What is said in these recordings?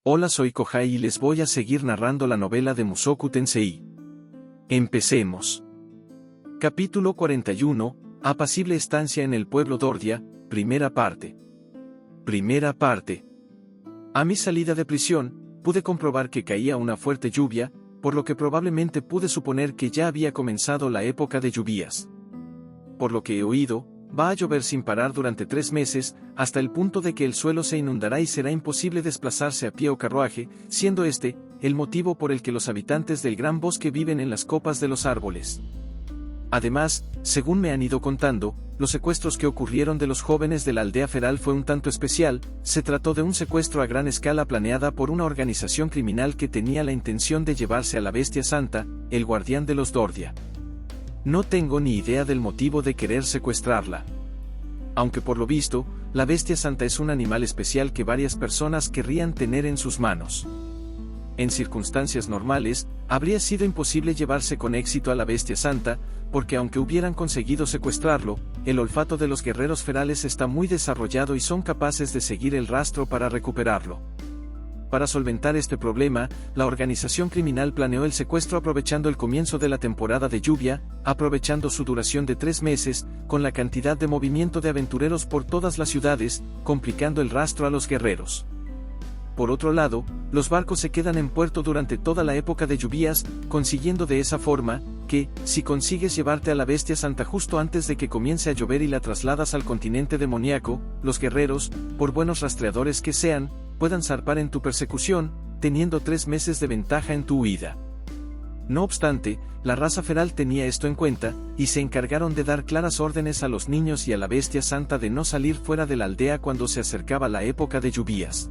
Hola, soy Kohai y les voy a seguir narrando la novela de Mushoku Tensei. Empecemos. Capítulo 41, Apacible estancia en el pueblo Dordia, primera parte. Primera parte. A mi salida de prisión, pude comprobar que caía una fuerte lluvia, por lo que probablemente pude suponer que ya había comenzado la época de lluvias. Por lo que he oído, va a llover sin parar durante 3 meses, hasta el punto de que el suelo se inundará y será imposible desplazarse a pie o carruaje, siendo este el motivo por el que los habitantes del gran bosque viven en las copas de los árboles. Además, según me han ido contando, los secuestros que ocurrieron de los jóvenes de la aldea feral fue un tanto especial. Se trató de un secuestro a gran escala planeada por una organización criminal que tenía la intención de llevarse a la bestia santa, el guardián de los Dordia. No tengo ni idea del motivo de querer secuestrarla. Aunque por lo visto, la bestia santa es un animal especial que varias personas querrían tener en sus manos. En circunstancias normales, habría sido imposible llevarse con éxito a la bestia santa, porque aunque hubieran conseguido secuestrarlo, el olfato de los guerreros ferales está muy desarrollado y son capaces de seguir el rastro para recuperarlo. Para solventar este problema, la organización criminal planeó el secuestro aprovechando el comienzo de la temporada de lluvia, aprovechando su duración de 3 meses, con la cantidad de movimiento de aventureros por todas las ciudades, complicando el rastro a los guerreros. Por otro lado, los barcos se quedan en puerto durante toda la época de lluvias, consiguiendo de esa forma, que, si consigues llevarte a la bestia santa justo antes de que comience a llover y la trasladas al continente demoníaco, los guerreros, por buenos rastreadores que sean, puedan zarpar en tu persecución, teniendo 3 meses de ventaja en tu huida. No obstante, la raza feral tenía esto en cuenta, y se encargaron de dar claras órdenes a los niños y a la bestia santa de no salir fuera de la aldea cuando se acercaba la época de lluvias.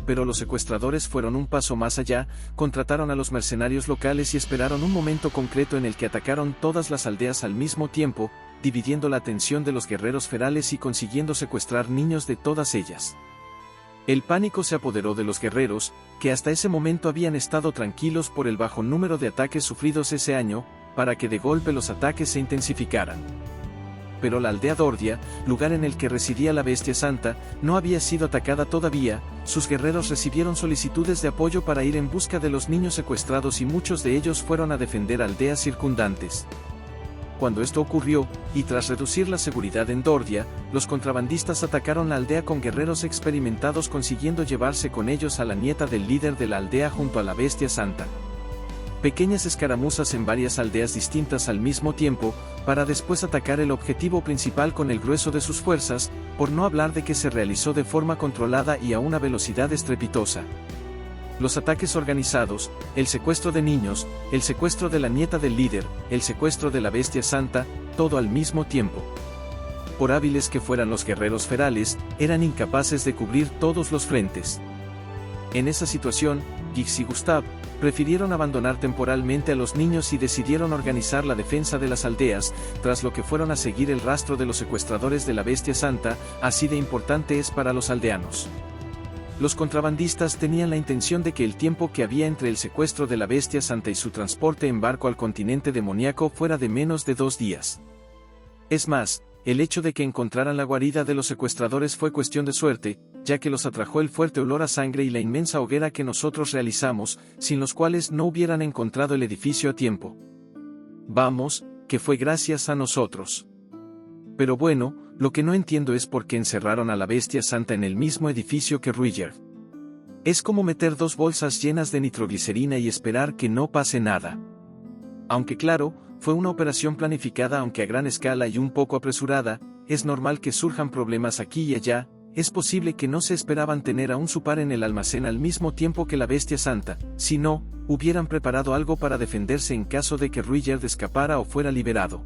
Pero los secuestradores fueron un paso más allá, contrataron a los mercenarios locales y esperaron un momento concreto en el que atacaron todas las aldeas al mismo tiempo, dividiendo la atención de los guerreros ferales y consiguiendo secuestrar niños de todas ellas. El pánico se apoderó de los guerreros, que hasta ese momento habían estado tranquilos por el bajo número de ataques sufridos ese año, para que de golpe los ataques se intensificaran. Pero la aldea Dordia, lugar en el que residía la bestia santa, no había sido atacada todavía. Sus guerreros recibieron solicitudes de apoyo para ir en busca de los niños secuestrados y muchos de ellos fueron a defender aldeas circundantes. Cuando esto ocurrió, y tras reducir la seguridad en Dordia, los contrabandistas atacaron la aldea con guerreros experimentados consiguiendo llevarse con ellos a la nieta del líder de la aldea junto a la bestia santa. Pequeñas escaramuzas en varias aldeas distintas al mismo tiempo, para después atacar el objetivo principal con el grueso de sus fuerzas, por no hablar de que se realizó de forma controlada y a una velocidad estrepitosa. Los ataques organizados, el secuestro de niños, el secuestro de la nieta del líder, el secuestro de la bestia santa, todo al mismo tiempo. Por hábiles que fueran los guerreros ferales, eran incapaces de cubrir todos los frentes. En esa situación, Gix y Gustav prefirieron abandonar temporalmente a los niños y decidieron organizar la defensa de las aldeas, tras lo que fueron a seguir el rastro de los secuestradores de la bestia santa, así de importante es para los aldeanos. Los contrabandistas tenían la intención de que el tiempo que había entre el secuestro de la bestia santa y su transporte en barco al continente demoníaco fuera de menos de 2 días. Es más, el hecho de que encontraran la guarida de los secuestradores fue cuestión de suerte, ya que los atrajo el fuerte olor a sangre y la inmensa hoguera que nosotros realizamos, sin los cuales no hubieran encontrado el edificio a tiempo. Vamos, que fue gracias a nosotros. Pero bueno, lo que no entiendo es por qué encerraron a la bestia santa en el mismo edificio que Ruijerd. Es como meter 2 bolsas llenas de nitroglicerina y esperar que no pase nada. Aunque claro, fue una operación planificada aunque a gran escala y un poco apresurada, es normal que surjan problemas aquí y allá. Es posible que no se esperaban tener a un Supar en el almacén al mismo tiempo que la bestia santa, si no, hubieran preparado algo para defenderse en caso de que Ruijerd escapara o fuera liberado.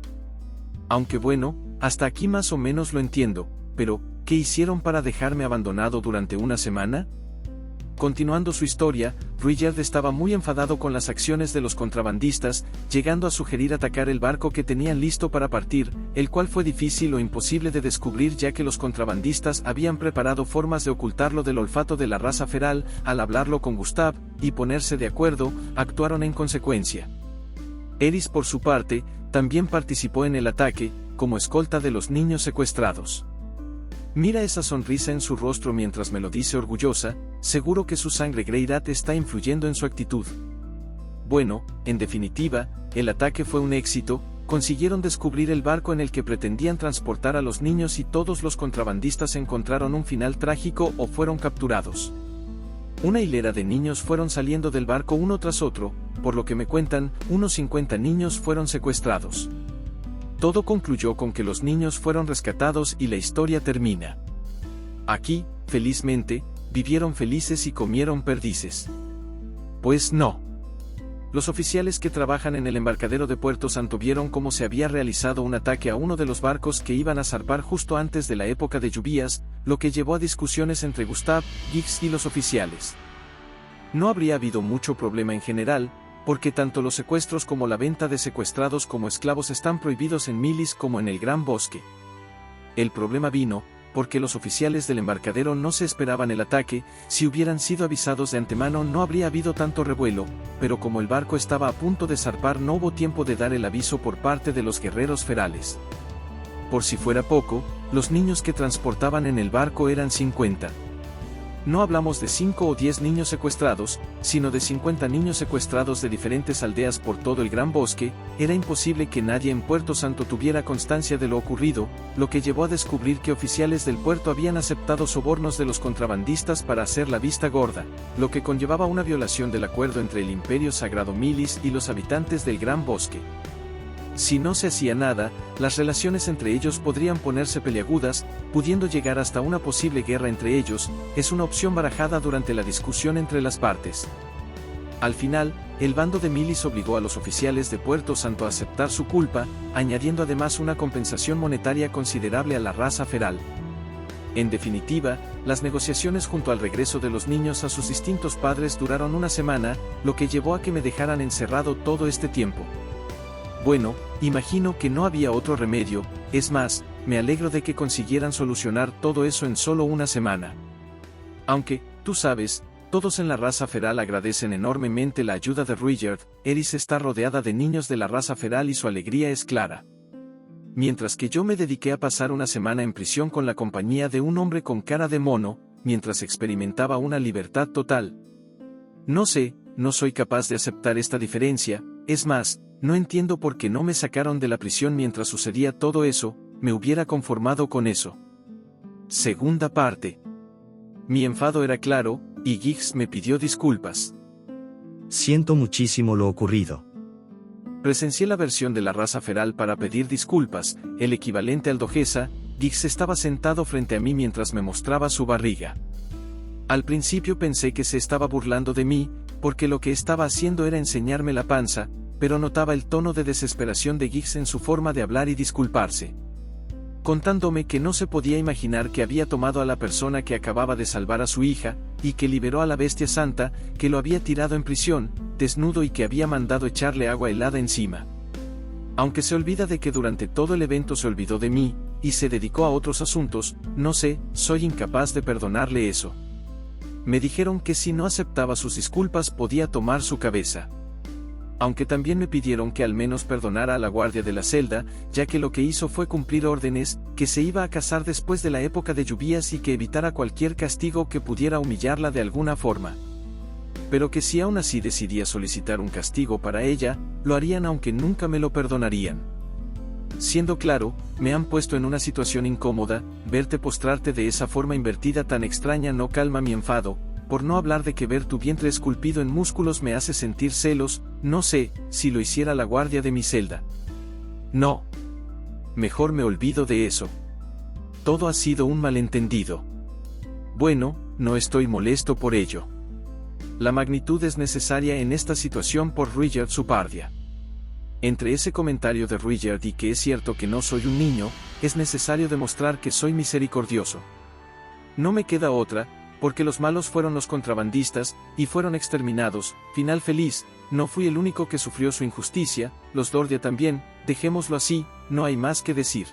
Aunque bueno, hasta aquí más o menos lo entiendo, pero, ¿qué hicieron para dejarme abandonado durante una semana? Continuando su historia, Ruijerd estaba muy enfadado con las acciones de los contrabandistas, llegando a sugerir atacar el barco que tenían listo para partir, el cual fue difícil o imposible de descubrir ya que los contrabandistas habían preparado formas de ocultarlo del olfato de la raza feral. Al hablarlo con Gustav, y ponerse de acuerdo, actuaron en consecuencia. Eris por su parte, también participó en el ataque, como escolta de los niños secuestrados. Mira esa sonrisa en su rostro mientras me lo dice orgullosa, seguro que su sangre Greyrat está influyendo en su actitud. Bueno, en definitiva, el ataque fue un éxito, consiguieron descubrir el barco en el que pretendían transportar a los niños y todos los contrabandistas encontraron un final trágico o fueron capturados. Una hilera de niños fueron saliendo del barco uno tras otro, por lo que me cuentan, unos 50 niños fueron secuestrados. Todo concluyó con que los niños fueron rescatados y la historia termina. Aquí, felizmente, vivieron felices y comieron perdices. Pues no. Los oficiales que trabajan en el embarcadero de Puerto Santo vieron cómo se había realizado un ataque a uno de los barcos que iban a zarpar justo antes de la época de lluvias, lo que llevó a discusiones entre Gustav, Giggs y los oficiales. No habría habido mucho problema en general, porque tanto los secuestros como la venta de secuestrados como esclavos están prohibidos en Milis como en el Gran Bosque. El problema vino, porque los oficiales del embarcadero no se esperaban el ataque, si hubieran sido avisados de antemano no habría habido tanto revuelo, pero como el barco estaba a punto de zarpar no hubo tiempo de dar el aviso por parte de los guerreros ferales. Por si fuera poco, los niños que transportaban en el barco eran 50. No hablamos de 5 o 10 niños secuestrados, sino de 50 niños secuestrados de diferentes aldeas por todo el Gran Bosque. Era imposible que nadie en Puerto Santo tuviera constancia de lo ocurrido, lo que llevó a descubrir que oficiales del puerto habían aceptado sobornos de los contrabandistas para hacer la vista gorda, lo que conllevaba una violación del acuerdo entre el Imperio Sagrado Milis y los habitantes del Gran Bosque. Si no se hacía nada, las relaciones entre ellos podrían ponerse peliagudas, pudiendo llegar hasta una posible guerra entre ellos. Es una opción barajada durante la discusión entre las partes. Al final, el bando de Milis obligó a los oficiales de Puerto Santo a aceptar su culpa, añadiendo además una compensación monetaria considerable a la raza feral. En definitiva, las negociaciones junto al regreso de los niños a sus distintos padres duraron una semana, lo que llevó a que me dejaran encerrado todo este tiempo. Bueno, imagino que no había otro remedio, es más, me alegro de que consiguieran solucionar todo eso en solo una semana. Aunque, tú sabes, todos en la raza feral agradecen enormemente la ayuda de Ruijerd. Eris está rodeada de niños de la raza feral y su alegría es clara. Mientras que yo me dediqué a pasar una semana en prisión con la compañía de un hombre con cara de mono, mientras experimentaba una libertad total. No sé, no soy capaz de aceptar esta diferencia, es más, no entiendo por qué no me sacaron de la prisión mientras sucedía todo eso, me hubiera conformado con eso. Segunda parte. Mi enfado era claro, y Giggs me pidió disculpas. Siento muchísimo lo ocurrido. Presencié la versión de la raza feral para pedir disculpas, el equivalente al dojesa. Giggs estaba sentado frente a mí mientras me mostraba su barriga. Al principio pensé que se estaba burlando de mí, porque lo que estaba haciendo era enseñarme la panza, pero notaba el tono de desesperación de Giggs en su forma de hablar y disculparse. Contándome que no se podía imaginar que había tomado a la persona que acababa de salvar a su hija, y que liberó a la bestia santa, que lo había tirado en prisión, desnudo y que había mandado echarle agua helada encima. Aunque se olvida de que durante todo el evento se olvidó de mí, y se dedicó a otros asuntos, no sé, soy incapaz de perdonarle eso. Me dijeron que si no aceptaba sus disculpas podía tomar su cabeza. Aunque también me pidieron que al menos perdonara a la guardia de la celda, ya que lo que hizo fue cumplir órdenes, que se iba a casar después de la época de lluvias y que evitara cualquier castigo que pudiera humillarla de alguna forma. Pero que si aún así decidía solicitar un castigo para ella, lo harían aunque nunca me lo perdonarían. Siendo claro, me han puesto en una situación incómoda, verte postrarte de esa forma invertida tan extraña no calma mi enfado, por no hablar de que ver tu vientre esculpido en músculos me hace sentir celos, no sé, si lo hiciera la guardia de mi celda. No. Mejor me olvido de eso. Todo ha sido un malentendido. Bueno, no estoy molesto por ello. La magnitud es necesaria en esta situación por Ruijerd Supardia. Entre ese comentario de Ruijerd y que es cierto que no soy un niño, es necesario demostrar que soy misericordioso. No me queda otra, porque los malos fueron los contrabandistas, y fueron exterminados. Final feliz, no fui el único que sufrió su injusticia, los Dordia también, dejémoslo así, no hay más que decir.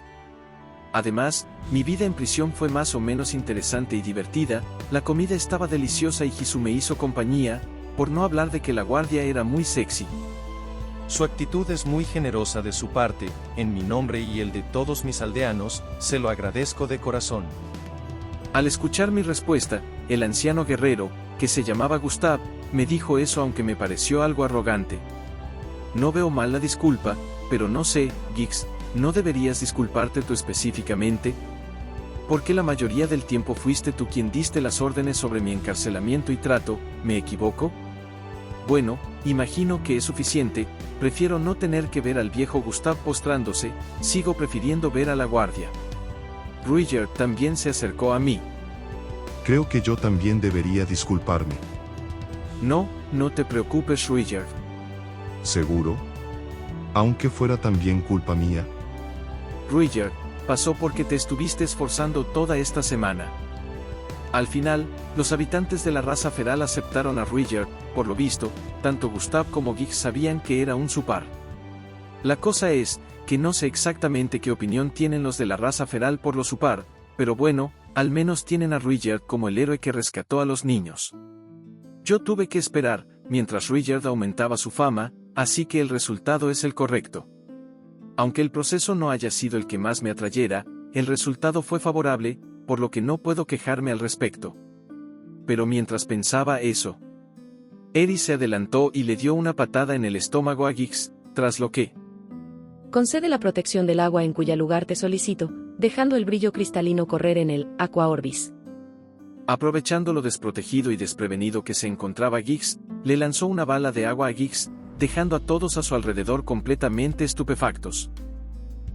Además, mi vida en prisión fue más o menos interesante y divertida, la comida estaba deliciosa y Hisu me hizo compañía, por no hablar de que la guardia era muy sexy. Su actitud es muy generosa de su parte, en mi nombre y el de todos mis aldeanos, se lo agradezco de corazón. Al escuchar mi respuesta, el anciano guerrero, que se llamaba Gustav, me dijo eso aunque me pareció algo arrogante. No veo mal la disculpa, pero no sé, Gix, ¿no deberías disculparte tú específicamente? Porque la mayoría del tiempo fuiste tú quien diste las órdenes sobre mi encarcelamiento y trato, ¿me equivoco? Bueno, imagino que es suficiente, prefiero no tener que ver al viejo Gustav postrándose, sigo prefiriendo ver a la guardia. Ruiger también se acercó a mí. Creo que yo también debería disculparme. No, no te preocupes, Ruiger. ¿Seguro? Aunque fuera también culpa mía. Ruiger, pasó porque te estuviste esforzando toda esta semana. Al final, los habitantes de la raza feral aceptaron a Ruiger, por lo visto, tanto Gustav como Gix sabían que era un Supar. La cosa es, que no sé exactamente qué opinión tienen los de la raza feral por los Supar, pero bueno, al menos tienen a Ruiger como el héroe que rescató a los niños. Yo tuve que esperar, mientras Ruiger aumentaba su fama, así que el resultado es el correcto. Aunque el proceso no haya sido el que más me atrayera, el resultado fue favorable, por lo que no puedo quejarme al respecto. Pero mientras pensaba eso, Eris se adelantó y le dio una patada en el estómago a Gix, tras lo que concede la protección del agua en cuya lugar te solicito, dejando el brillo cristalino correr en el Aqua Orbis. Aprovechando lo desprotegido y desprevenido que se encontraba Gix, le lanzó una bala de agua a Gix, dejando a todos a su alrededor completamente estupefactos.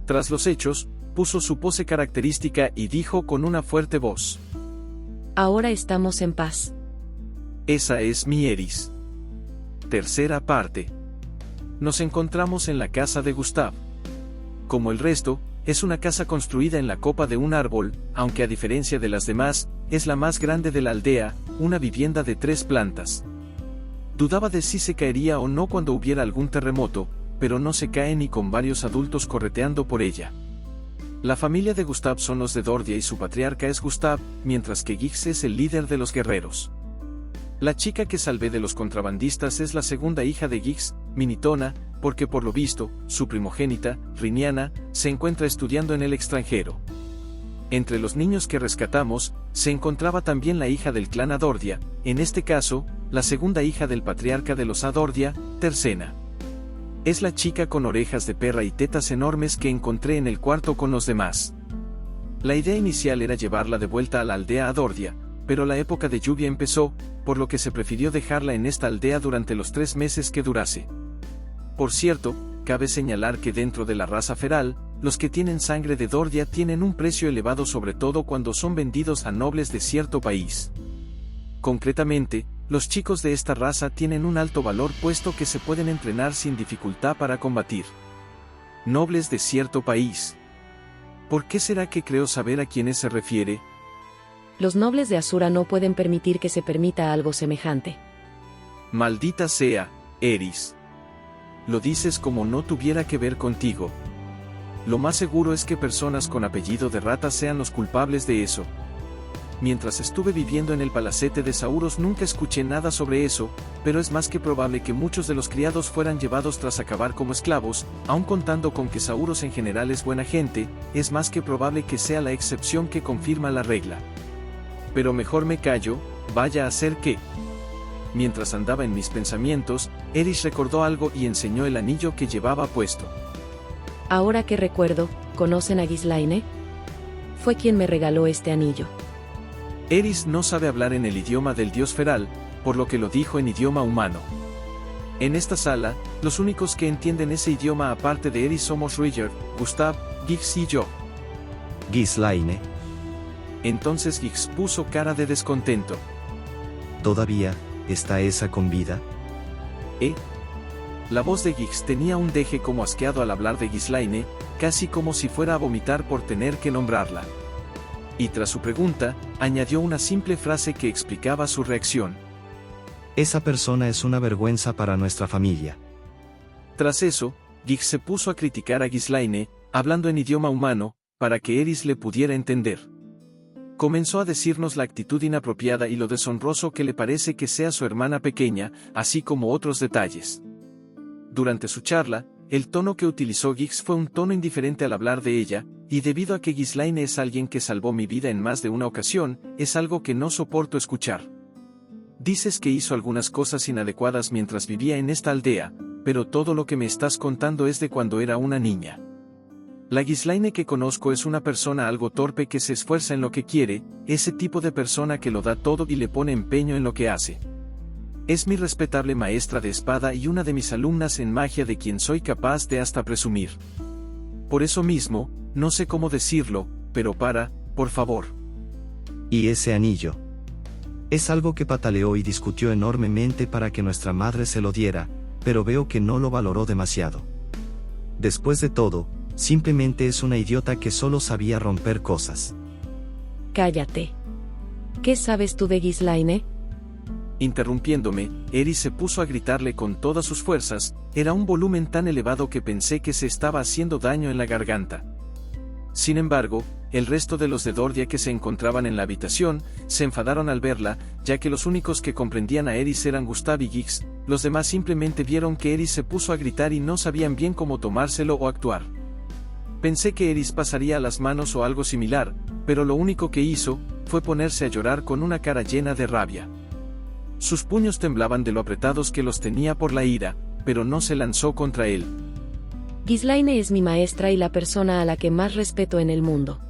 Tras los hechos, puso su pose característica y dijo con una fuerte voz: Ahora estamos en paz. Esa es mi Eris. Tercera parte. Nos encontramos en la casa de Gustav. Como el resto, es una casa construida en la copa de un árbol, aunque a diferencia de las demás, es la más grande de la aldea, una vivienda de 3 plantas. Dudaba de si se caería o no cuando hubiera algún terremoto, pero no se cae ni con varios adultos correteando por ella. La familia de Gustav son los de Dordia y su patriarca es Gustav, mientras que Gix es el líder de los guerreros. La chica que salvé de los contrabandistas es la segunda hija de Gix, Minitona, porque por lo visto, su primogénita, Riniana, se encuentra estudiando en el extranjero. Entre los niños que rescatamos, se encontraba también la hija del clan Adordia, en este caso, la segunda hija del patriarca de los Adordia, Tercena. Es la chica con orejas de perra y tetas enormes que encontré en el cuarto con los demás. La idea inicial era llevarla de vuelta a la aldea Adordia, pero la época de lluvia empezó, por lo que se prefirió dejarla en esta aldea durante los 3 meses que durase. Por cierto, cabe señalar que dentro de la raza feral, los que tienen sangre de Dordia tienen un precio elevado sobre todo cuando son vendidos a nobles de cierto país. Concretamente, los chicos de esta raza tienen un alto valor puesto que se pueden entrenar sin dificultad para combatir. Nobles de cierto país. ¿Por qué será que creo saber a quiénes se refiere? Los nobles de Asura no pueden permitir que se permita algo semejante. Maldita sea, Eris. Lo dices como no tuviera que ver contigo. Lo más seguro es que personas con apellido de rata sean los culpables de eso. Mientras estuve viviendo en el palacete de Sauros nunca escuché nada sobre eso, pero es más que probable que muchos de los criados fueran llevados tras acabar como esclavos, aun contando con que Sauros en general es buena gente, es más que probable que sea la excepción que confirma la regla. Pero mejor me callo, vaya a ser que... Mientras andaba en mis pensamientos, Eris recordó algo y enseñó el anillo que llevaba puesto. Ahora que recuerdo, ¿conocen a Ghislaine? Fue quien me regaló este anillo. Eris no sabe hablar en el idioma del dios feral, por lo que lo dijo en idioma humano. En esta sala, los únicos que entienden ese idioma aparte de Eris somos Ruiger, Gustav, Gix y yo. Ghislaine, Entonces Gix puso cara de descontento. ¿todavía está esa con vida? La voz de Gix tenía un deje como asqueado al hablar de Ghislaine, casi como si fuera a vomitar por tener que nombrarla. Y tras su pregunta, añadió una simple frase que explicaba su reacción. Esa persona es una vergüenza para nuestra familia. Tras eso, Gix se puso a criticar a Ghislaine, hablando en idioma humano, para que Eris le pudiera entender. Comenzó a decirnos la actitud inapropiada y lo deshonroso que le parece que sea su hermana pequeña, así como otros detalles. Durante su charla, el tono que utilizó Gix fue un tono indiferente al hablar de ella, y debido a que Ghislaine es alguien que salvó mi vida en más de una ocasión, es algo que no soporto escuchar. Dices que hizo algunas cosas inadecuadas mientras vivía en esta aldea, pero todo lo que me estás contando es de cuando era una niña. La Ghislaine que conozco es una persona algo torpe que se esfuerza en lo que quiere, ese tipo de persona que lo da todo y le pone empeño en lo que hace. Es mi respetable maestra de espada y una de mis alumnas en magia de quien soy capaz de hasta presumir. Por eso mismo, no sé cómo decirlo, pero por favor. ¿Y ese anillo? Es algo que pataleó y discutió enormemente para que nuestra madre se lo diera, pero veo que no lo valoró demasiado. Después de todo, simplemente es una idiota que solo sabía romper cosas. Cállate. ¿Qué sabes tú de Ghislaine? Interrumpiéndome, Eris se puso a gritarle con todas sus fuerzas, era un volumen tan elevado que pensé que se estaba haciendo daño en la garganta. Sin embargo, el resto de los de Dordia que se encontraban en la habitación, se enfadaron al verla, ya que los únicos que comprendían a Eris eran Gustav y Gix, los demás simplemente vieron que Eris se puso a gritar y no sabían bien cómo tomárselo o actuar. Pensé que Eris pasaría las manos o algo similar, pero lo único que hizo, fue ponerse a llorar con una cara llena de rabia. Sus puños temblaban de lo apretados que los tenía por la ira, pero no se lanzó contra él. Ghislaine es mi maestra y la persona a la que más respeto en el mundo.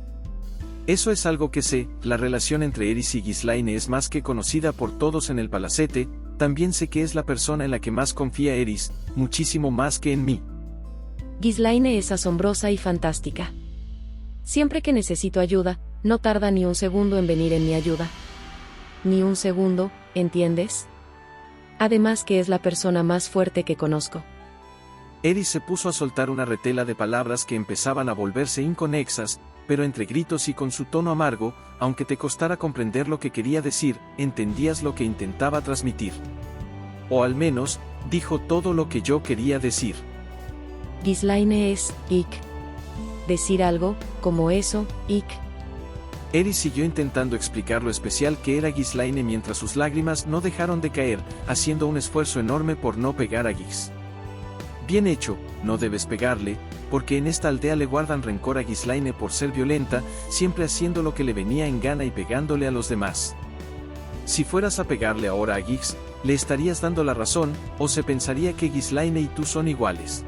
Eso es algo que sé, la relación entre Eris y Ghislaine es más que conocida por todos en el palacete, también sé que es la persona en la que más confía Eris, muchísimo más que en mí. Ghislaine es asombrosa y fantástica. Siempre que necesito ayuda, no tarda ni un segundo en venir en mi ayuda. Ni un segundo, ¿entiendes? Además que es la persona más fuerte que conozco. Eris se puso a soltar una retela de palabras que empezaban a volverse inconexas, pero entre gritos y con su tono amargo, aunque te costara comprender lo que quería decir, entendías lo que intentaba transmitir. O al menos, dijo todo lo que yo quería decir. Ghislaine es, ick. Decir algo, como eso, ick. Eris siguió intentando explicar lo especial que era Ghislaine mientras sus lágrimas no dejaron de caer, haciendo un esfuerzo enorme por no pegar a Gix. Bien hecho, no debes pegarle, porque en esta aldea le guardan rencor a Ghislaine por ser violenta, siempre haciendo lo que le venía en gana y pegándole a los demás. Si fueras a pegarle ahora a Gix, le estarías dando la razón, o se pensaría que Ghislaine y tú son iguales.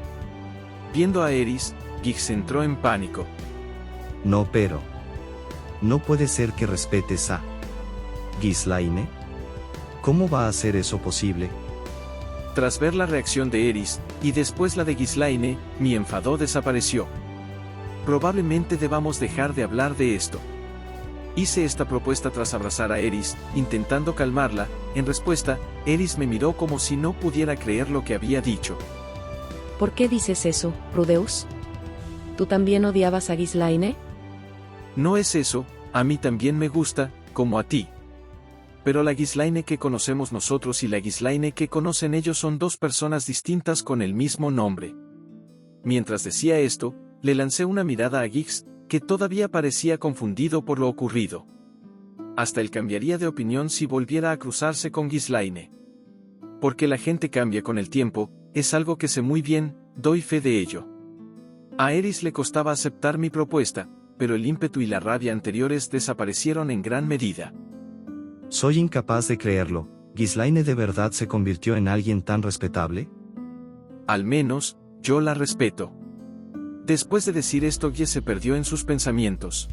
Viendo a Eris, Gix entró en pánico. No, pero... no puede ser que respetes a... Ghislaine. ¿Cómo va a ser eso posible? Tras ver la reacción de Eris, y después la de Ghislaine, mi enfado desapareció. Probablemente debamos dejar de hablar de esto. Hice esta propuesta tras abrazar a Eris, intentando calmarla. En respuesta, Eris me miró como si no pudiera creer lo que había dicho. ¿Por qué dices eso, Rudeus? ¿Tú también odiabas a Ghislaine? No es eso, a mí también me gusta, como a ti. Pero la Ghislaine que conocemos nosotros y la Ghislaine que conocen ellos son dos personas distintas con el mismo nombre. Mientras decía esto, le lancé una mirada a Gix, que todavía parecía confundido por lo ocurrido. Hasta él cambiaría de opinión si volviera a cruzarse con Ghislaine. Porque la gente cambia con el tiempo, es algo que sé muy bien, doy fe de ello. A Eris le costaba aceptar mi propuesta, pero el ímpetu y la rabia anteriores desaparecieron en gran medida. Soy incapaz de creerlo. ¿Ghislaine de verdad se convirtió en alguien tan respetable? Al menos, yo la respeto. Después de decir esto, Guy se perdió en sus pensamientos.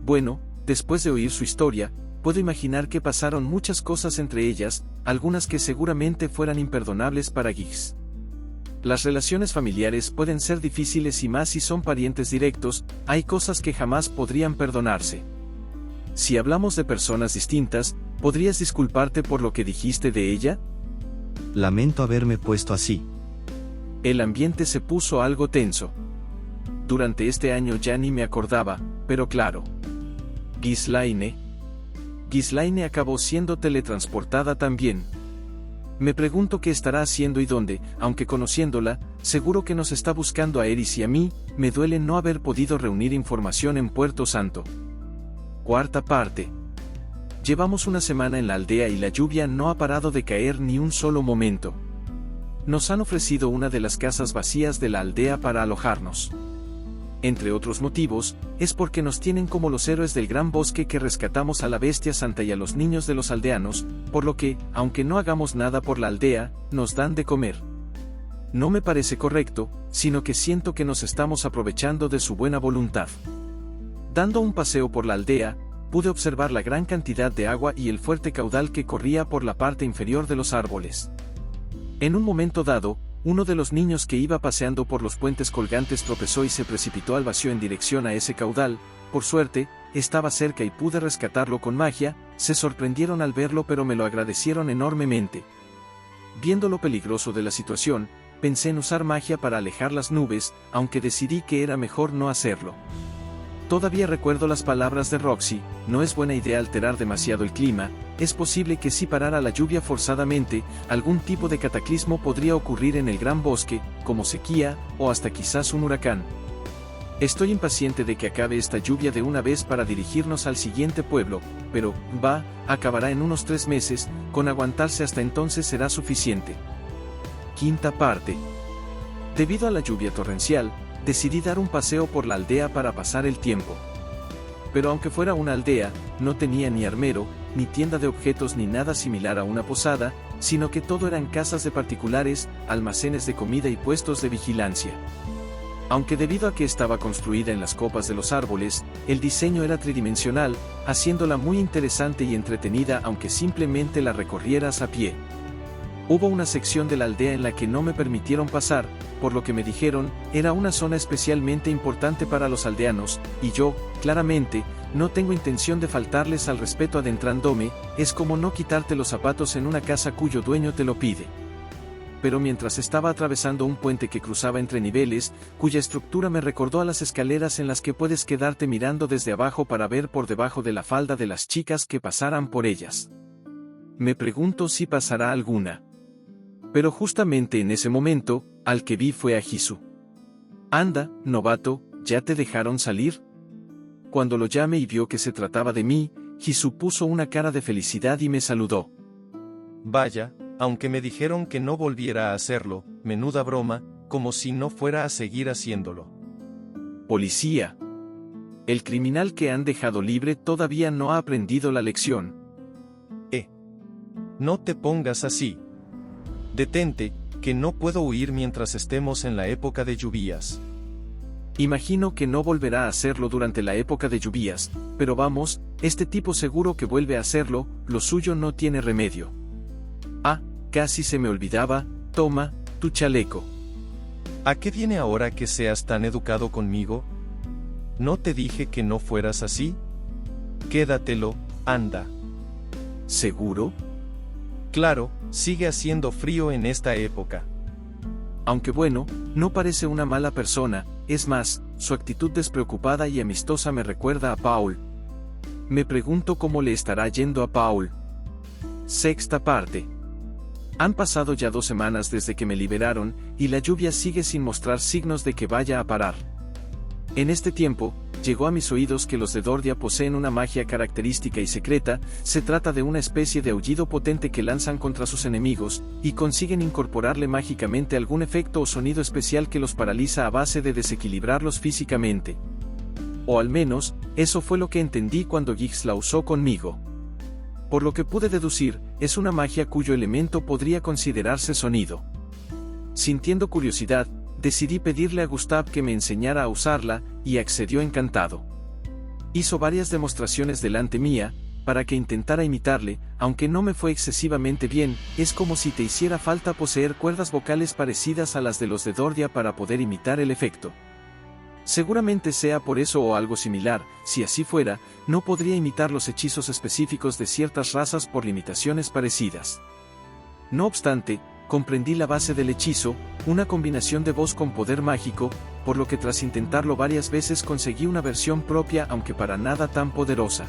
Bueno, después de oír su historia, puedo imaginar que pasaron muchas cosas entre ellas, algunas que seguramente fueran imperdonables para Gix. Las relaciones familiares pueden ser difíciles y más si son parientes directos, hay cosas que jamás podrían perdonarse. Si hablamos de personas distintas, ¿podrías disculparte por lo que dijiste de ella? Lamento haberme puesto así. El ambiente se puso algo tenso. Durante este año ya ni me acordaba, pero claro. Ghislaine acabó siendo teletransportada también. Me pregunto qué estará haciendo y dónde, aunque conociéndola, seguro que nos está buscando a Eris y a mí, me duele no haber podido reunir información en Puerto Santo. Cuarta parte. Llevamos una semana en la aldea y la lluvia no ha parado de caer ni un solo momento. Nos han ofrecido una de las casas vacías de la aldea para alojarnos. entre otros motivos, es porque nos tienen como los héroes del gran bosque que rescatamos a la bestia santa y a los niños de los aldeanos, por lo que, aunque no hagamos nada por la aldea, nos dan de comer. No me parece correcto, sino que siento que nos estamos aprovechando de su buena voluntad. Dando un paseo por la aldea, pude observar la gran cantidad de agua y el fuerte caudal que corría por la parte inferior de los árboles. En un momento dado, uno de los niños que iba paseando por los puentes colgantes tropezó y se precipitó al vacío en dirección a ese caudal. Por suerte, estaba cerca y pude rescatarlo con magia. Se sorprendieron al verlo, pero me lo agradecieron enormemente. Viendo lo peligroso de la situación, pensé en usar magia para alejar las nubes, aunque decidí que era mejor no hacerlo. Todavía recuerdo las palabras de Roxy: no es buena idea alterar demasiado el clima. Es posible que si parara la lluvia forzadamente, algún tipo de cataclismo podría ocurrir en el gran bosque, como sequía, o hasta quizás un huracán. Estoy impaciente de que acabe esta lluvia de una vez para dirigirnos al siguiente pueblo, pero, acabará en unos 3 meses, con aguantarse hasta entonces será suficiente. Quinta parte. Debido a la lluvia torrencial, decidí dar un paseo por la aldea para pasar el tiempo. Pero aunque fuera una aldea, no tenía ni armero, ni tienda de objetos ni nada similar a una posada, sino que todo eran casas de particulares, almacenes de comida y puestos de vigilancia. Aunque debido a que estaba construida en las copas de los árboles, el diseño era tridimensional, haciéndola muy interesante y entretenida aunque simplemente la recorrieras a pie. Hubo una sección de la aldea en la que no me permitieron pasar, por lo que me dijeron, era una zona especialmente importante para los aldeanos, y yo, claramente, no tengo intención de faltarles al respeto adentrándome. Es como no quitarte los zapatos en una casa cuyo dueño te lo pide. Pero mientras estaba atravesando un puente que cruzaba entre niveles, cuya estructura me recordó a las escaleras en las que puedes quedarte mirando desde abajo para ver por debajo de la falda de las chicas que pasaran por ellas. Me pregunto si pasará alguna. Pero justamente en ese momento, al que vi fue a Jisoo. «Anda, novato, ¿ya te dejaron salir?». Cuando lo llamé y vio que se trataba de mí, Jisoo puso una cara de felicidad y me saludó. Vaya, aunque me dijeron que no volviera a hacerlo, menuda broma, como si no fuera a seguir haciéndolo. Policía. El criminal que han dejado libre todavía no ha aprendido la lección. No te pongas así. Detente, que no puedo huir mientras estemos en la época de lluvias. Imagino que no volverá a hacerlo durante la época de lluvias, pero vamos, este tipo seguro que vuelve a hacerlo, lo suyo no tiene remedio. Ah, casi se me olvidaba, toma, tu chaleco. ¿A qué viene ahora que seas tan educado conmigo? ¿No te dije que no fueras así? Quédatelo, anda. ¿Seguro? Claro, sigue haciendo frío en esta época. Aunque bueno, no parece una mala persona, es más, su actitud despreocupada y amistosa me recuerda a Paul. Me pregunto cómo le estará yendo a Paul. Sexta parte. Han pasado ya 2 semanas desde que me liberaron, y la lluvia sigue sin mostrar signos de que vaya a parar. En este tiempo, llegó a mis oídos que los de Dordia poseen una magia característica y secreta. Se trata de una especie de aullido potente que lanzan contra sus enemigos, y consiguen incorporarle mágicamente algún efecto o sonido especial que los paraliza a base de desequilibrarlos físicamente. O al menos, eso fue lo que entendí cuando Giggs la usó conmigo. Por lo que pude deducir, es una magia cuyo elemento podría considerarse sonido. Sintiendo curiosidad, decidí pedirle a Gustav que me enseñara a usarla, y accedió encantado. Hizo varias demostraciones delante mía, para que intentara imitarle, aunque no me fue excesivamente bien. Es como si te hiciera falta poseer cuerdas vocales parecidas a las de los de Dordia para poder imitar el efecto. Seguramente sea por eso o algo similar. Si así fuera, no podría imitar los hechizos específicos de ciertas razas por limitaciones parecidas. No obstante, comprendí la base del hechizo, una combinación de voz con poder mágico, por lo que tras intentarlo varias veces conseguí una versión propia, aunque para nada tan poderosa.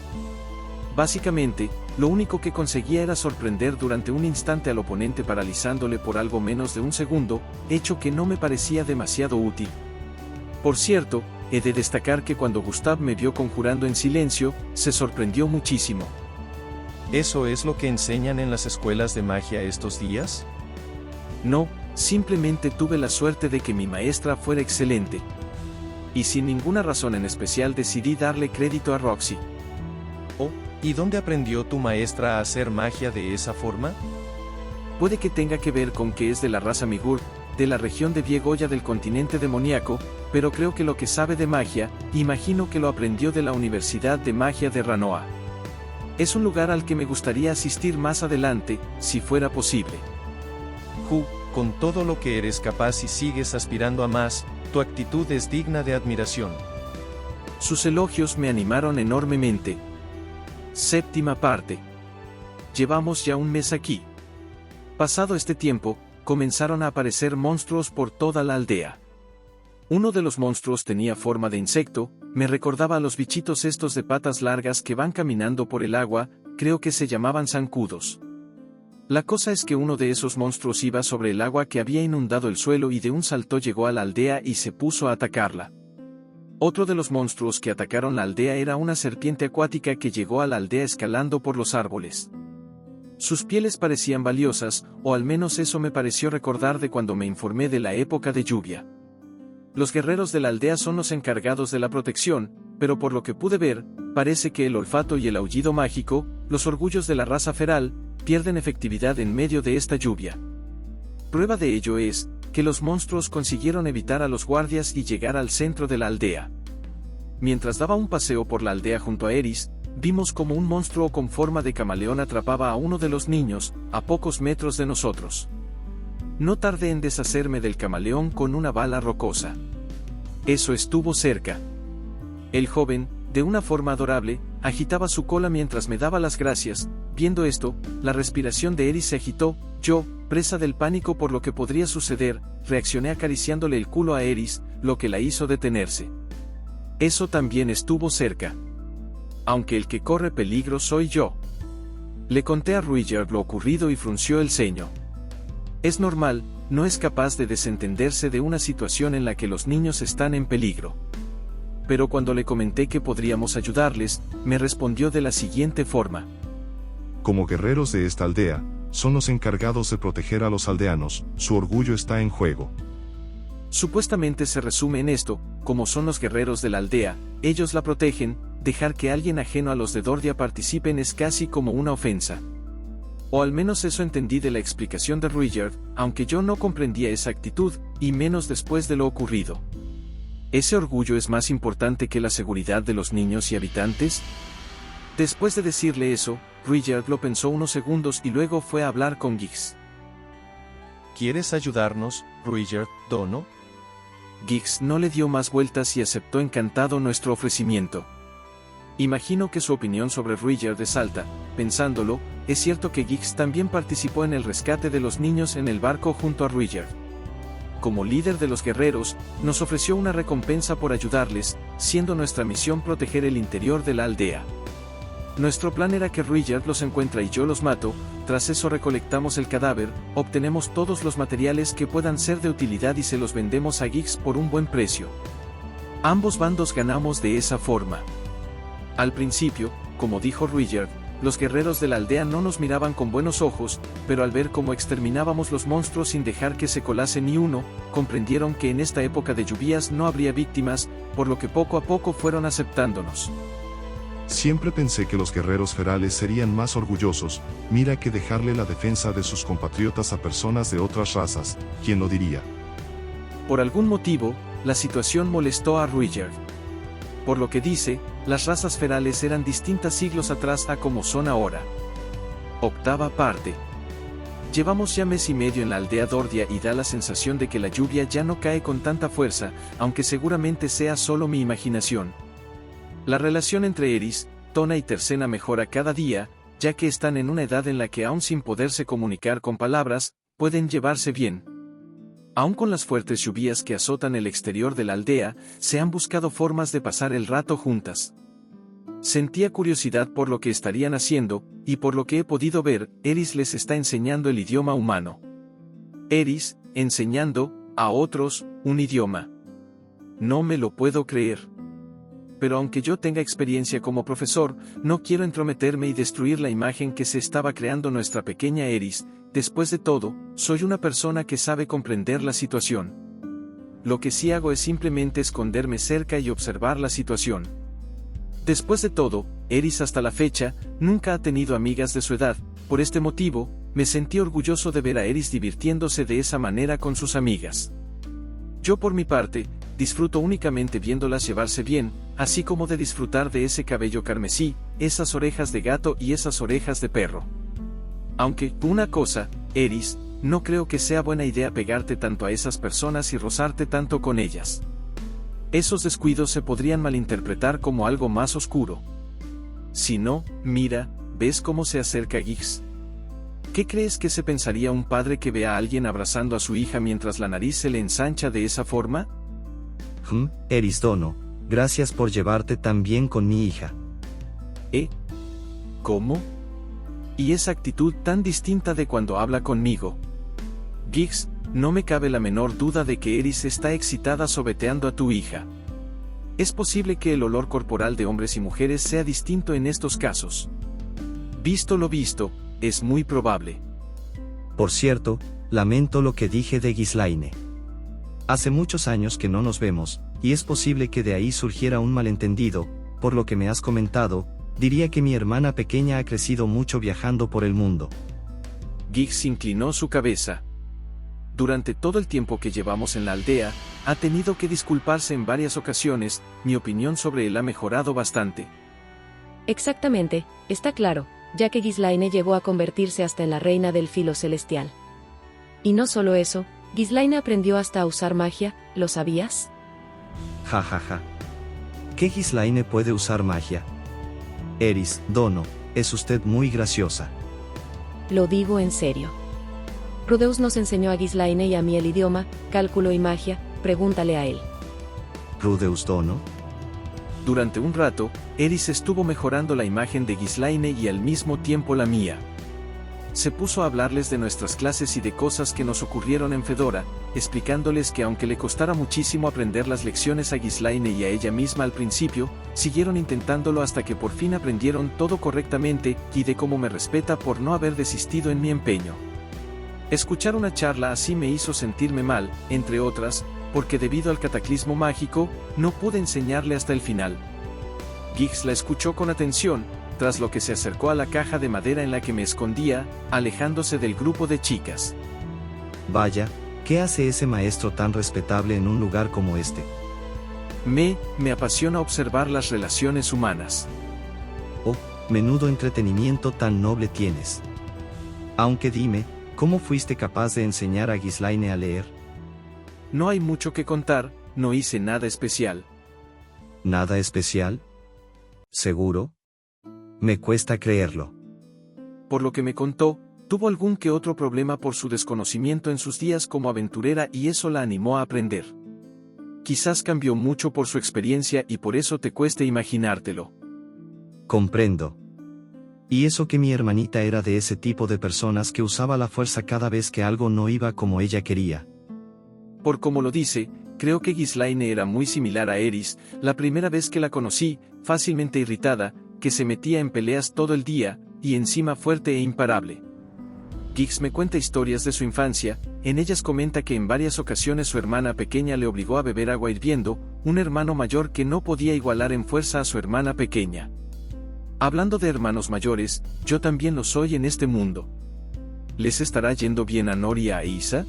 Básicamente, lo único que conseguía era sorprender durante un instante al oponente paralizándole por algo menos de un segundo, hecho que no me parecía demasiado útil. Por cierto, he de destacar que cuando Gustav me vio conjurando en silencio, se sorprendió muchísimo. ¿Eso es lo que enseñan en las escuelas de magia estos días? No, simplemente tuve la suerte de que mi maestra fuera excelente. y sin ninguna razón en especial decidí darle crédito a Roxy. Oh, ¿y dónde aprendió tu maestra a hacer magia de esa forma? Puede que tenga que ver con que es de la raza Migur, de la región de Viegoya del continente demoníaco, pero creo que lo que sabe de magia, imagino que lo aprendió de la Universidad de Magia de Ranoa. Es un lugar al que me gustaría asistir más adelante, si fuera posible. Con todo lo que eres capaz y sigues aspirando a más, tu actitud es digna de admiración. Sus elogios me animaron enormemente. Séptima parte. Llevamos ya un mes aquí. Pasado este tiempo, comenzaron a aparecer monstruos por toda la aldea. Uno de los monstruos tenía forma de insecto, me recordaba a los bichitos estos de patas largas que van caminando por el agua, creo que se llamaban zancudos. La cosa es que uno de esos monstruos iba sobre el agua que había inundado el suelo y de un salto llegó a la aldea y se puso a atacarla. Otro de los monstruos que atacaron la aldea era una serpiente acuática que llegó a la aldea escalando por los árboles. Sus pieles parecían valiosas, o al menos eso me pareció recordar de cuando me informé de la época de lluvia. Los guerreros de la aldea son los encargados de la protección, pero por lo que pude ver, parece que el olfato y el aullido mágico, los orgullos de la raza feral, pierden efectividad en medio de esta lluvia. Prueba de ello es, que los monstruos consiguieron evitar a los guardias y llegar al centro de la aldea. Mientras daba un paseo por la aldea junto a Eris, vimos como un monstruo con forma de camaleón atrapaba a uno de los niños, a pocos metros de nosotros. No tardé en deshacerme del camaleón con una bala rocosa. Eso estuvo cerca. El joven, de una forma adorable, agitaba su cola mientras me daba las gracias. Viendo esto, la respiración de Eris se agitó. Yo, presa del pánico por lo que podría suceder, reaccioné acariciándole el culo a Eris, lo que la hizo detenerse. Eso también estuvo cerca. Aunque el que corre peligro soy yo. Le conté a Ruiger lo ocurrido y frunció el ceño. Es normal, no es capaz de desentenderse de una situación en la que los niños están en peligro. Pero cuando le comenté que podríamos ayudarles, me respondió de la siguiente forma. Como guerreros de esta aldea, son los encargados de proteger a los aldeanos, su orgullo está en juego. Supuestamente se resume en esto, como son los guerreros de la aldea, ellos la protegen, dejar que alguien ajeno a los de Dordia participen es casi como una ofensa. O al menos eso entendí de la explicación de Ruiger, aunque yo no comprendía esa actitud, y menos después de lo ocurrido. ¿Ese orgullo es más importante que la seguridad de los niños y habitantes? Después de decirle eso, Ruiger lo pensó unos segundos y luego fue a hablar con Gix. ¿Quieres ayudarnos, Ruiger, Dono? Gix no le dio más vueltas y aceptó encantado nuestro ofrecimiento. Imagino que su opinión sobre Ruiger es alta. Pensándolo, es cierto que Gix también participó en el rescate de los niños en el barco junto a Ruiger. Como líder de los guerreros, nos ofreció una recompensa por ayudarles, siendo nuestra misión proteger el interior de la aldea. Nuestro plan era que Ruiger los encuentra y yo los mato. Tras eso recolectamos el cadáver, obtenemos todos los materiales que puedan ser de utilidad y se los vendemos a Gix por un buen precio. Ambos bandos ganamos de esa forma. Al principio, como dijo Ruiger, los guerreros de la aldea no nos miraban con buenos ojos, pero al ver cómo exterminábamos los monstruos sin dejar que se colase ni uno, comprendieron que en esta época de lluvias no habría víctimas, por lo que poco a poco fueron aceptándonos. Siempre pensé que los guerreros ferales serían más orgullosos, mira que dejarle la defensa de sus compatriotas a personas de otras razas, ¿quién lo diría? Por algún motivo, la situación molestó a Ruiger. Por lo que dice, las razas ferales eran distintas siglos atrás a como son ahora. Octava parte. Llevamos ya mes y medio en la aldea Dordia y da la sensación de que la lluvia ya no cae con tanta fuerza, aunque seguramente sea solo mi imaginación. La relación entre Eris, Tona y Tercena mejora cada día, ya que están en una edad en la que aún sin poderse comunicar con palabras, pueden llevarse bien. Aún con las fuertes lluvias que azotan el exterior de la aldea, se han buscado formas de pasar el rato juntas. Sentía curiosidad por lo que estarían haciendo, y por lo que he podido ver, Eris les está enseñando el idioma humano. Eris, enseñando, a otros, un idioma. No me lo puedo creer. Pero aunque yo tenga experiencia como profesor, no quiero entrometerme y destruir la imagen que se estaba creando nuestra pequeña Eris. Después de todo, soy una persona que sabe comprender la situación. lo que sí hago es simplemente esconderme cerca y observar la situación. Después de todo, Eris hasta la fecha, nunca ha tenido amigas de su edad, por este motivo, me sentí orgulloso de ver a Eris divirtiéndose de esa manera con sus amigas. Yo por mi parte, disfruto únicamente viéndolas llevarse bien, así como de disfrutar de ese cabello carmesí, esas orejas de gato y esas orejas de perro. Aunque, una cosa, Eris, no creo que sea buena idea pegarte tanto a esas personas y rozarte tanto con ellas. Esos descuidos se podrían malinterpretar como algo más oscuro. Si no, mira, ¿ves cómo se acerca Giggs? ¿Qué crees que se pensaría un padre que vea a alguien abrazando a su hija mientras la nariz se le ensancha de esa forma? Eris Dono, gracias por llevarte tan bien con mi hija. ¿Cómo? Y esa actitud tan distinta de cuando habla conmigo. Giggs, no me cabe la menor duda de que Eris está excitada sobeteando a tu hija. Es posible que el olor corporal de hombres y mujeres sea distinto en estos casos. Visto lo visto, es muy probable. Por cierto, lamento lo que dije de Ghislaine. Hace muchos años que no nos vemos, y es posible que de ahí surgiera un malentendido, por lo que me has comentado, diría que mi hermana pequeña ha crecido mucho viajando por el mundo. Giggs inclinó su cabeza. Durante todo el tiempo que llevamos en la aldea, ha tenido que disculparse en varias ocasiones, mi opinión sobre él ha mejorado bastante. Exactamente, está claro, ya que Ghislaine llegó a convertirse hasta en la reina del filo celestial. Y no solo eso, Ghislaine aprendió hasta a usar magia, ¿lo sabías? Ja ja ja. ¿Qué Ghislaine puede usar magia? Eris Dono, es usted muy graciosa. Lo digo en serio. Rudeus nos enseñó a Ghislaine y a mí el idioma, cálculo y magia, pregúntale a él. ¿Rudeus Dono? Durante un rato, Eris estuvo mejorando la imagen de Ghislaine y al mismo tiempo la mía. Se puso a hablarles de nuestras clases y de cosas que nos ocurrieron en Fedora, explicándoles que aunque le costara muchísimo aprender las lecciones a Ghislaine y a ella misma al principio, siguieron intentándolo hasta que por fin aprendieron todo correctamente, y de cómo me respeta por no haber desistido en mi empeño. Escuchar una charla así me hizo sentirme mal, entre otras, porque debido al cataclismo mágico, no pude enseñarle hasta el final. Giggs la escuchó con atención, tras lo que se acercó a la caja de madera en la que me escondía, alejándose del grupo de chicas. Vaya, ¿qué hace ese maestro tan respetable en un lugar como este? Me apasiona observar las relaciones humanas. Oh, menudo entretenimiento tan noble tienes. Aunque dime, ¿cómo fuiste capaz de enseñar a Ghislaine a leer? No hay mucho que contar, no hice nada especial. ¿Nada especial? ¿Seguro? Me cuesta creerlo. Por lo que me contó, tuvo algún que otro problema por su desconocimiento en sus días como aventurera y eso la animó a aprender. Quizás cambió mucho por su experiencia y por eso te cueste imaginártelo. Comprendo. Y eso que mi hermanita era de ese tipo de personas que usaba la fuerza cada vez que algo no iba como ella quería. Por como lo dice, creo que Ghislaine era muy similar a Eris, la primera vez que la conocí, fácilmente irritada, que se metía en peleas todo el día, y encima fuerte e imparable. Giggs me cuenta historias de su infancia, en ellas comenta que en varias ocasiones su hermana pequeña le obligó a beber agua hirviendo, un hermano mayor que no podía igualar en fuerza a su hermana pequeña. Hablando de hermanos mayores, yo también lo soy en este mundo. ¿Les estará yendo bien a Nori y a Isa?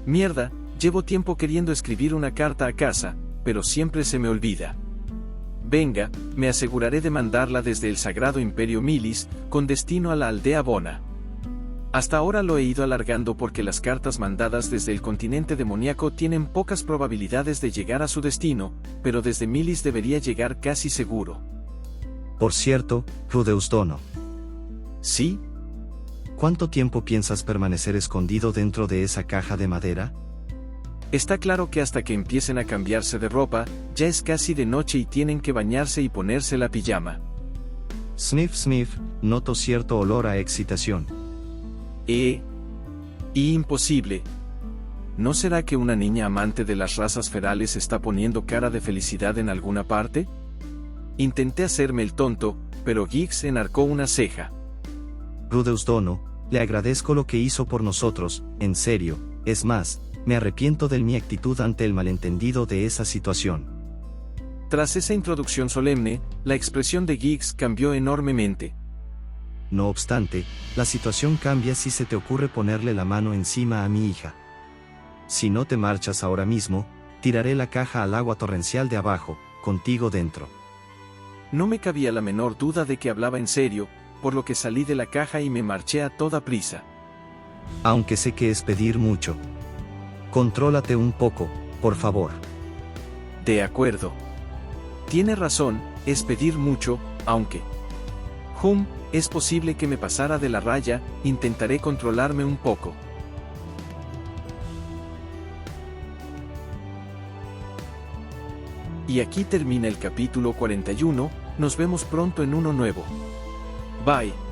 Mierda, llevo tiempo queriendo escribir una carta a casa, pero siempre se me olvida. Venga, me aseguraré de mandarla desde el Sagrado Imperio Milis, con destino a la aldea Bona. Hasta ahora lo he ido alargando porque las cartas mandadas desde el continente demoníaco tienen pocas probabilidades de llegar a su destino, pero desde Milis debería llegar casi seguro. Por cierto, Rudeus Dono. ¿Sí? ¿Cuánto tiempo piensas permanecer escondido dentro de esa caja de madera? Está claro que hasta que empiecen a cambiarse de ropa, ya es casi de noche y tienen que bañarse y ponerse la pijama. Sniff sniff, noto cierto olor a excitación. Imposible. ¿No será que una niña amante de las razas ferales está poniendo cara de felicidad en alguna parte? Intenté hacerme el tonto, pero Giggs enarcó una ceja. Rudeus Dono, le agradezco lo que hizo por nosotros, en serio, es más, Me arrepiento de mi actitud ante el malentendido de esa situación. Tras esa introducción solemne, la expresión de Giggs cambió enormemente. No obstante, la situación cambia si se te ocurre ponerle la mano encima a mi hija. Si no te marchas ahora mismo, tiraré la caja al agua torrencial de abajo, contigo dentro. No me cabía la menor duda de que hablaba en serio, por lo que salí de la caja y me marché a toda prisa. Aunque sé que es pedir mucho. Contrólate un poco, por favor. De acuerdo. Tiene razón, es pedir mucho, aunque... es posible que me pasara de la raya, intentaré controlarme un poco. Y aquí termina el capítulo 41, nos vemos pronto en uno nuevo. Bye.